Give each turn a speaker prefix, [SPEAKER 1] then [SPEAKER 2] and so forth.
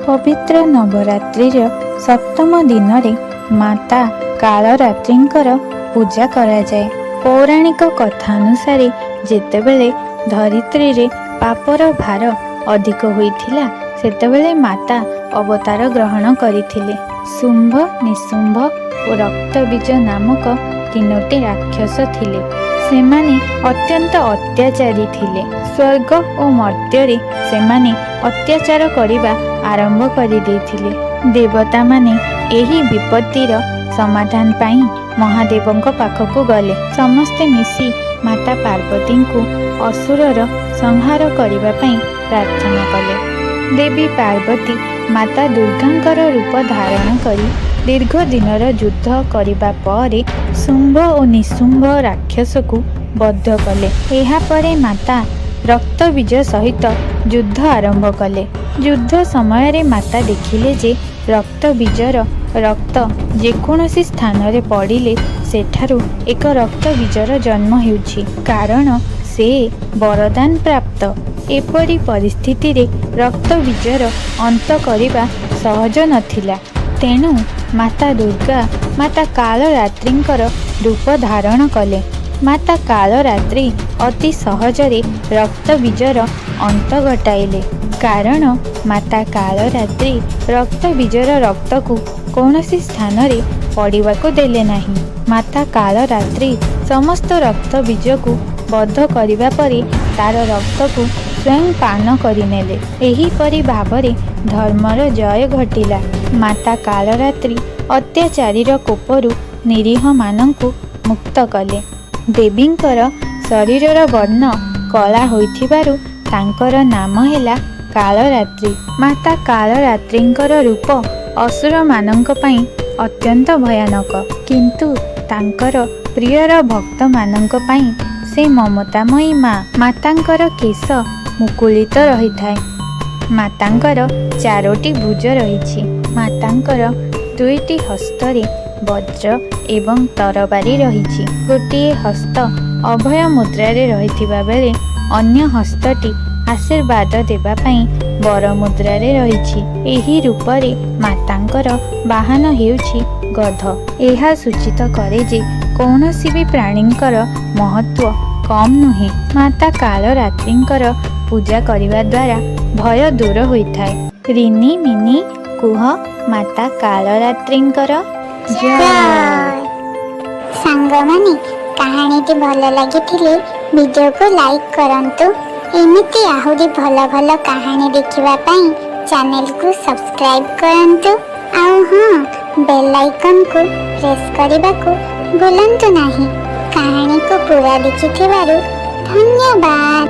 [SPEAKER 1] पवित्र नवरात्रिर सप्तम दिन माता कालरात्रिंकर पूजा करा जाए। पौराणिक कथानुसारे जेतेबेले धरित्री रे पापर भार अधिक होइथिला सेतेबेले माता अवतार ग्रहण करिथिले। शुंभ, निशुंभ और रक्तबीज नामक तीनोटी राक्षस थिले। सेमाने अत्यंत अत्याचारी थिले। स्वर्ग और मर्त्य सेमाने अत्याचार करिबा आरंभ करि देथिले। देवता माने एही विपत्तिर समाधान पाई महादेवंक पाखकु गले। समस्ते मिसी माता पार्वती को असुरर संहार करिबा पाई प्रार्थना कले। देवी पार्वती माता दुर्गांकर रूप धारण करी दीर्घ दिनर युद्ध करिबा परे शुंभ और निशुंभ राक्षस को बद्ध कले। एहा परे माता रक्तबीज सहित युद्ध आरंभ कले। युद्ध समय रे माता देखिले जे रक्तबीजर रक्त जेकोसी स्थान रे पड़िले सेठारु एक रक्तबीजर जन्म हेउछि, कारण से वरदान प्राप्त। एपरी परिस्थिति रे रक्तबीजर अंत करिबा सहज नथिला। तेणु माता दुर्गा माता कालरात्रिंकर रूप धारण कले। माता कालरात्रि अति सहजरे रक्तबीजर अंत घटाइले, कारण माता कालरात्रि रक्तबीजर रक्त को कौनसी स्थान रे पड़िबाको देले नाही। माता कालरात्रि समस्त रक्तबीज को बद्ध करिबा परे तार रक्त को स्वयं पान करिनेले। एही परि भावरे धर्मर जय घटिला। माता कालरात्रि अत्याचारीर कोपरु निरीह मानंकु मुक्त कले। देवींकर शरीरर वर्ण कला होइथिबारु तांकर नाम हैला कालरात्रि। माता कालरात्रिंकर रूप असुर मानंक पई अत्यंत भयानक, किंतु तांकर प्रियर भक्त मानंक पई से ममतामयी माँ। मातांकर केश मुकुलित रही थाए। मातांकर चारोटी भुज रही। मातांकर दुईटी हस्तरे वज्र एवं तरबारी रही। गोटिए हस्त अभय मुद्रारे रहिथिबा बेले अन्य हस्तटी आशीर्वाद देबा पई वर मुद्रारे रही। एही रूपरे मातांकर वाहन हेउछि गध। एहा सूचित करे जे कौनसी भी प्राणींकर महत्व कम नुहे। माता कालरात्रिंकर पूजा करिबा द्वारा भय दूर होइथाए। रिनी मिनी कुह माता कालरात्रिंकर जय।
[SPEAKER 2] सांगमाने कहानीटी भल लगिथिले वीडियो को लाइक करंतु। एमिति आहुरी भल भल कहानी देखिबा पई चैनल को सब्सक्राइब करंतु। आउ हां, बेल आइकन को प्रेस करिबा को भूलंतु नाही। कहानी को पूरा देखिथिबारु धन्यवाद।